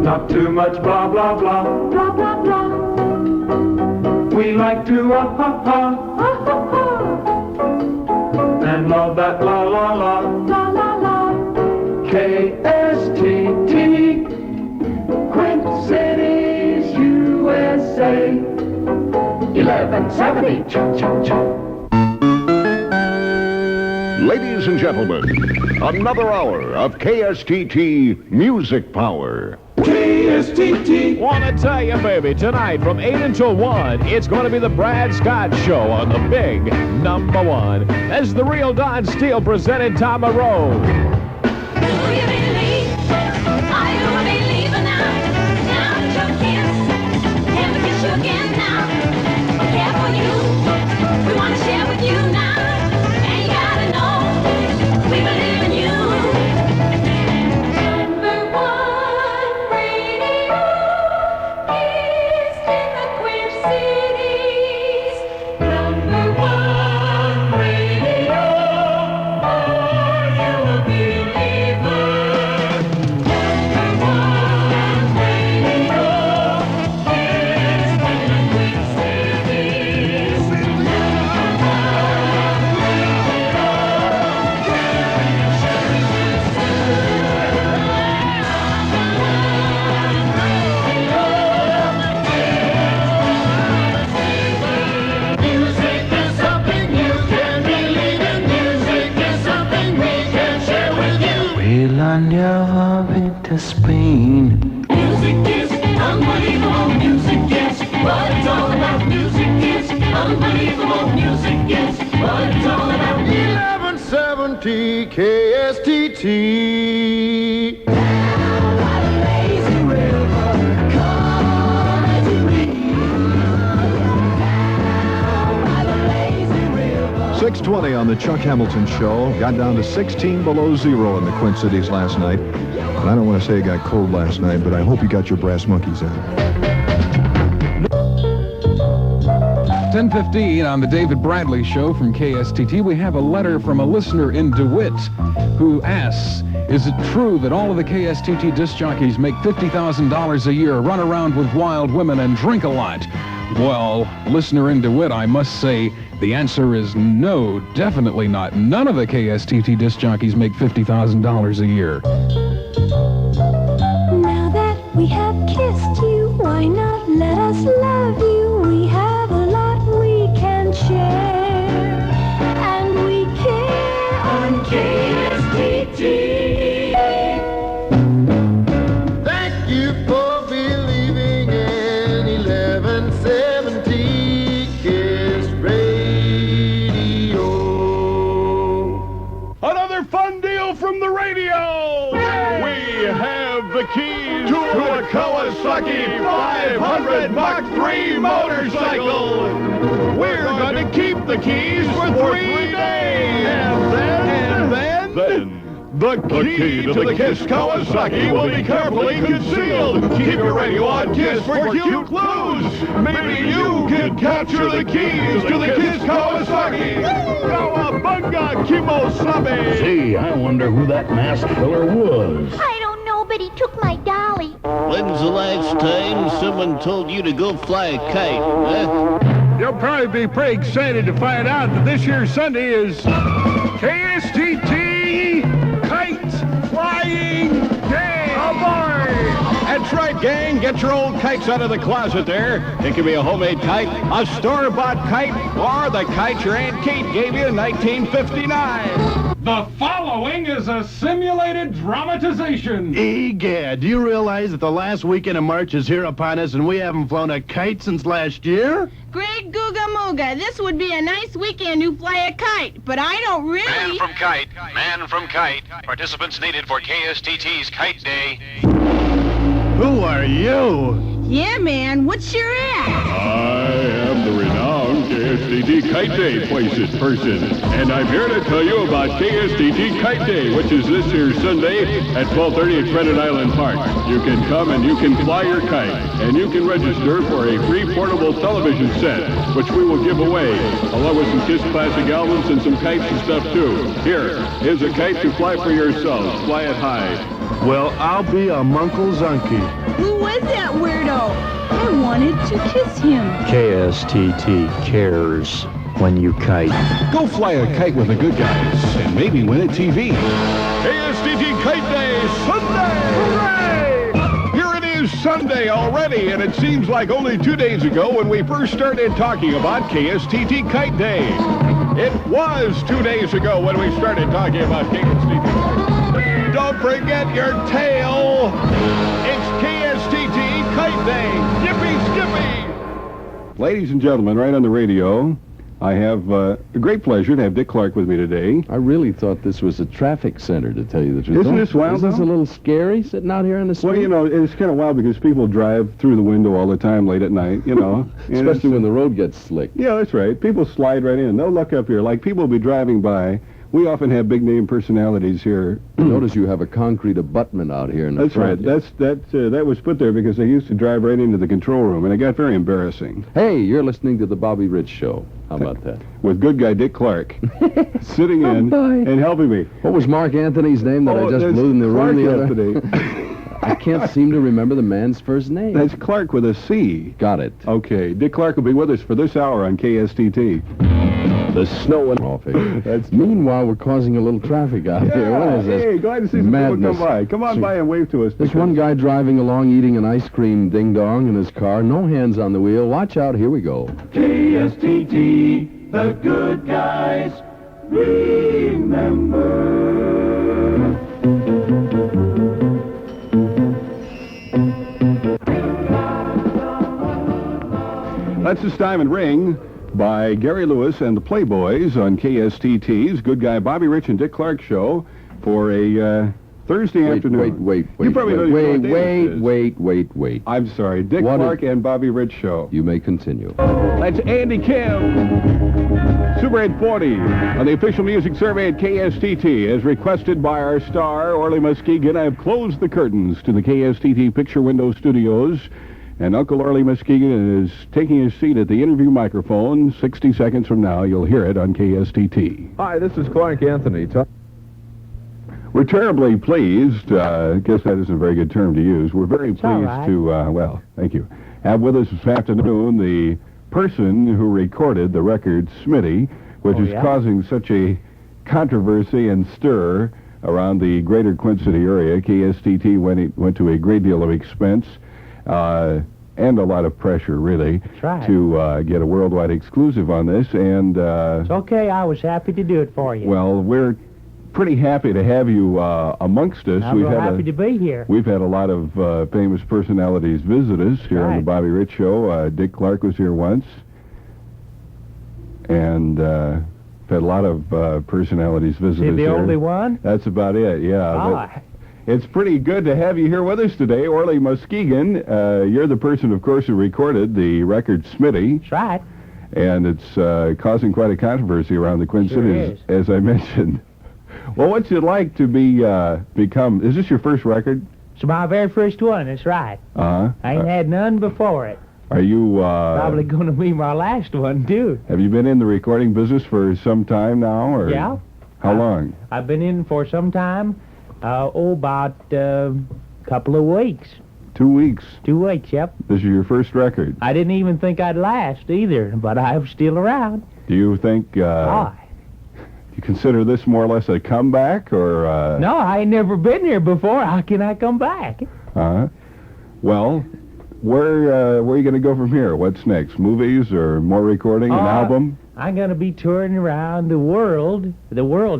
Not too much blah, blah, blah. Blah, blah, blah. We like to and love that la, la, la. La, la, la. KSTT, Quint Cities, USA. 1170. Cha-cha-cha. Ladies and gentlemen, another hour of KSTT Music Power. KSTT. Want to tell you, baby, tonight from 8 until 1, it's going to be the Brad Scott Show on the big number 1. As the real Don Steele presented Tom Moreau. Do you believe? Are you believing now? Now that you're kissed, can we kiss you again now? We care for you. We want to share with you now. And you gotta know, we believe in you. Number 1 radio is in the Quint Cities. Number 1 radio. Are you a believer? Number 1 radio is in the Quint Cities. Music is something you can believe in. Music is something we can share with you. Well, I never been to Spain. Music is unbelievable. Music is what it's all about. Music is unbelievable. Music is what it's all about. 1170 KSTT. Lazy river, come to me. Lazy river. 6:20 on the Chuck Hamilton Show. Got down to 16 below zero in the Quint Cities last night. And I don't want to say it got cold last night, but I hope you got your brass monkeys out. 10:15 on the David Bradley Show from KSTT. We have a letter from a listener in DeWitt who asks, is it true that all of the KSTT disc jockeys make $50,000 a year, run around with wild women, and drink a lot? Well, listener in DeWitt, I must say the answer is no, definitely not. None of the KSTT disc jockeys make $50,000 a year. Now that we have kissed you, why not let us love you? We have a lot we can share, and we care on KSTT. Thank you for believing in 1170 KISS Radio. Another fun deal from the radio. We have the keys to a Kawasaki 500 Mach 3 motorcycle. We're going to keep the keys for 3 days. And then the key to the KISS Kawasaki will be carefully concealed. Keep your radio on KISS for cute clues. Maybe you can capture the keys to the KISS Kawasaki. Kawabunga Kimosabe. Gee, I wonder who that mask filler was. I don't know, but he took my dolly. When's the last time someone told you to go fly a kite, huh? You'll probably be pretty excited to find out that this year Sunday is KSTT Kite Flying Day. Oh, boy! That's right, gang. Get your old kites out of the closet there. It can be a homemade kite, a store-bought kite, or the kite your Aunt Kate gave you in 1959. The following is a simulated dramatization. Egad, do you realize that the last weekend of March is here upon us and we haven't flown a kite since last year? Great Googa Mooga, this would be a nice weekend to fly a kite, but I don't really... Man from Kite. Participants needed for KSTT's Kite Day. Who are you? Yeah, man, what's your act? I am the renowned KSTT Kite Day places person, and I'm here to tell you about KSTT Kite Day, which is this here Sunday at 12:30 at Credit Island Park. You can come and you can fly your kite, and you can register for a free portable television set, which we will give away, along with some KISS classic albums and some kites and stuff too. Here is a kite to fly for yourselves. Fly it high. Well, I'll be a Munkle Zunky. Who was that weirdo? I wanted to kiss him. KSTT cares when you kite. Go fly a kite with the good guys and maybe win a TV. KSTT Kite Day Sunday! Hooray! Here it is Sunday already, and it seems like only 2 days ago when we first started talking about KSTT Kite Day. It was 2 days ago when we started talking about KSTT Kite Day. Don't forget your tail. It's KSTT Kite Day. Yippee skippy! Ladies and gentlemen, right on the radio, I have a great pleasure to have Dick Clark with me today. I really thought this was a traffic center, to tell you the truth. Isn't this wild, Isn't this though? a little scary, sitting out here on the street? Well, you know, it's kind of wild because people drive through the window all the time late at night, you know. And especially when the road gets slick. Yeah, that's right. People slide right in. They'll look up here. Like, people will be driving by. We often have big-name personalities here. Notice you have a concrete abutment out here in the That's front. right. That was put there because they used to drive right into the control room, and it got very embarrassing. Hey, you're listening to the Bobby Rich Show. How about that? With good guy Dick Clark sitting in and helping me. What was Mark Anthony's name that I just that's blew in the room the Clark other? Anthony. I can't seem to remember the man's first name. That's Clark with a C. Got it. Okay, Dick Clark will be with us for this hour on KSTT. The snow and traffic. Meanwhile, we're causing a little traffic out here. What is this? Hey, glad to see some people come by. Come on by and wave to us. There's one guy driving along eating an ice cream ding-dong in his car. No hands on the wheel. Watch out. Here we go. KSTT, the good guys, remember. That's This Diamond Ring by Gary Lewis and the Playboys on KSTT's Good Guy Bobby Rich and Dick Clark show for a Thursday afternoon. Wait. You probably know Wait. I'm sorry. Dick Clark and Bobby Rich show. You may continue. That's Andy Kim. Super 840 on the official music survey at KSTT as requested by our star, Orly Muskegon. I have closed the curtains to the KSTT Picture Window Studios, and Uncle Orly Muskegon is taking his seat at the interview microphone. 60 seconds from now, you'll hear it on KSTT. Hi, this is Clark Anthony. We're terribly pleased. I guess that isn't a very good term to use. We're very pleased to, well, thank you, have with us this afternoon the person who recorded the record Smitty, which is causing such a controversy and stir around the greater Quint City area. KSTT went to a great deal of expense and a lot of pressure, really, to get a worldwide exclusive on this. And it's okay. I was happy to do it for you. Well, we're pretty happy to have you amongst us. I'm real happy to be here. We've had a lot of famous personalities visit us here on the Bobby Rich Show. Dick Clark was here once. And we've had a lot of personalities visit us here. The only one? That's about it, yeah. It's pretty good to have you here with us today. Orly Muskegon, you're the person, of course, who recorded the record Smitty. That's right. And it's causing quite a controversy around the Quint Cities, as I mentioned. Well, what's it like to become... Is this your first record? It's my very first one, that's right. Uh-huh. I ain't had none before it. Are you... Probably going to be my last one, too. Have you been in the recording business for some time now, or... Yeah. How long? I've been in for some time. About a couple of weeks. 2 weeks? 2 weeks, yep. This is your first record? I didn't even think I'd last, either, but I'm still around. Do you think... You consider this more or less a comeback, or... No, I ain't never been here before. How can I come back? Well, where are you going to go from here? What's next? Movies or more recording, an album? I'm going to be touring around the world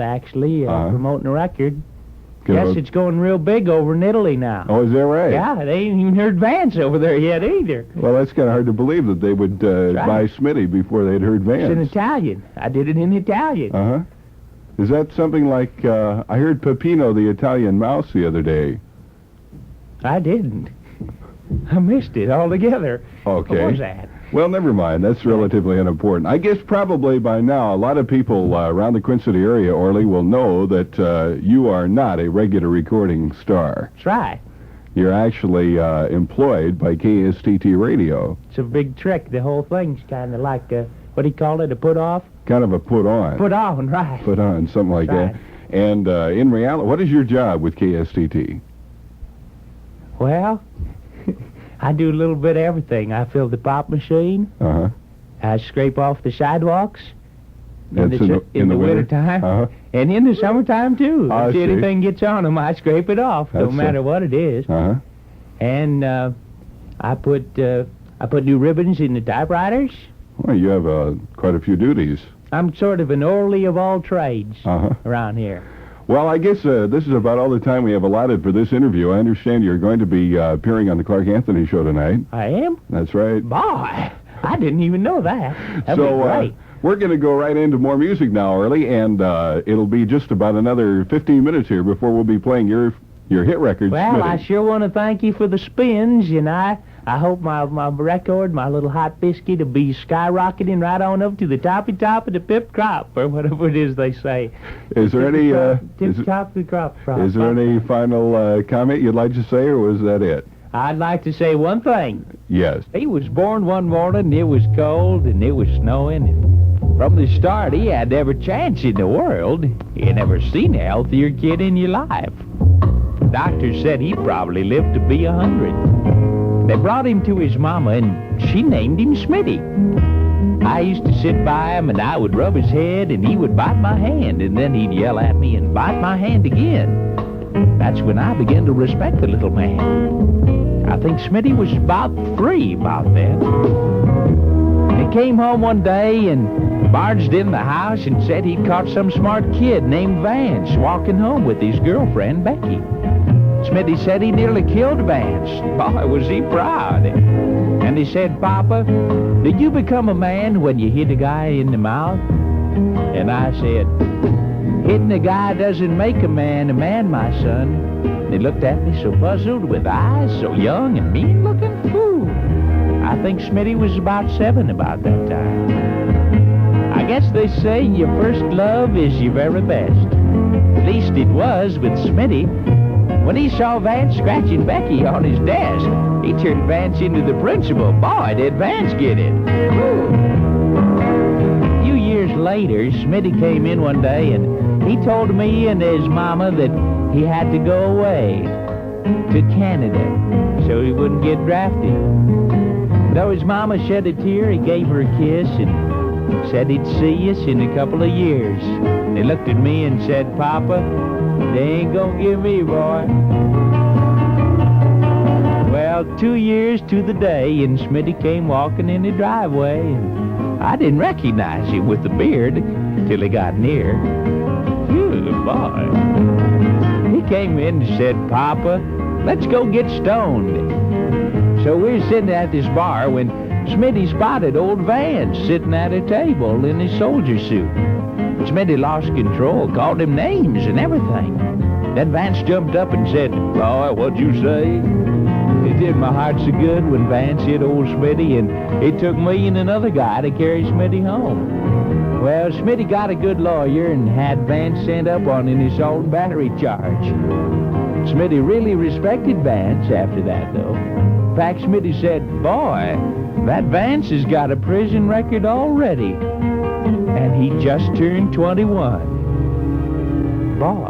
actually, promoting a record. Yes, it's going real big over in Italy now. Oh, is that right? Yeah, they ain't even heard Vance over there yet either. Well, that's kind of hard to believe that they would buy Smitty before they'd heard Vance. It's in Italian. I did it in Italian. Uh-huh. Is that something like, I heard Peppino the Italian Mouse the other day. I didn't. I missed it altogether. Okay. What was that? Well, never mind. That's relatively unimportant. I guess probably by now, a lot of people around the Quint City area, Orly, will know that you are not a regular recording star. That's right. You're actually employed by KSTT Radio. It's a big trick. The whole thing's kind of like, what do you call it, a put-off? Kind of a put-on. Put-on, right. Put-on, something like that. And in reality, what is your job with KSTT? Well, I do a little bit of everything. I fill the pop machine. Uh-huh. I scrape off the sidewalks. That's in the wintertime. Uh-huh. And in the summertime, too. I If see. anything gets on them, I scrape it off, no That's, matter what it is. Uh-huh. And I put new ribbons in the typewriters. Well, you have quite a few duties. I'm sort of an Orly of all trades Uh-huh. around here. Well, I guess this is about all the time we have allotted for this interview. I understand you're going to be appearing on the Clark Anthony Show tonight. I am? That's right. Boy, I didn't even know that. That'd be great. We're going to go right into more music now, Early, and it'll be just about another 15 minutes here before we'll be playing your hit record, Well, Smitty. I sure want to thank you for the spins, and I hope my record, my little hot biscuit, will be skyrocketing right on up to the top of the pip crop, or whatever it is they say. Is there any Tip-top of the crop. is there any final comment you'd like to say, or was that it? I'd like to say one thing. Yes. He was born one morning, and it was cold, and it was snowing, and from the start, he had every chance in the world. You never seen a healthier kid in your life. Doctors said he'd probably live to be 100. They brought him to his mama, and she named him Smitty. I used to sit by him, and I would rub his head, and he would bite my hand, and then he'd yell at me and bite my hand again. That's when I began to respect the little man. I think Smitty was about 3 about then. He came home one day and barged in the house and said he'd caught some smart kid named Vance walking home with his girlfriend, Becky. Smitty said he nearly killed Vance. Boy, was he proud. And he said, Papa, did you become a man when you hit a guy in the mouth? And I said, hitting a guy doesn't make a man, my son. And he looked at me so puzzled with eyes so young and mean-looking. Fool. I think Smitty was about 7 about that time. I guess they say your first love is your very best. At least it was with Smitty. When he saw Vance scratching Becky on his desk, he turned Vance into the principal. Boy, did Vance get it. Whew. A few years later, Smitty came in one day and he told me and his mama that he had to go away to Canada so he wouldn't get drafted. Though his mama shed a tear, he gave her a kiss and said he'd see us in a couple of years. He looked at me and said, Papa, they ain't gonna give me, boy. Well, 2 years to the day, and Smitty came walking in the driveway, and I didn't recognize him with the beard till he got near. Phew, boy. He came in and said, Papa, let's go get stoned. So we were sitting at this bar when Smitty spotted old Vance sitting at a table in his soldier suit. Smitty lost control, called him names and everything. Then Vance jumped up and said, Boy, what'd you say? It did my heart so good when Vance hit old Smitty, and it took me and another guy to carry Smitty home. Well, Smitty got a good lawyer and had Vance sent up on an assault and battery charge. Smitty really respected Vance after that, though. In fact, Smitty said, Boy, that Vance has got a prison record already. And he just turned 21. Boy.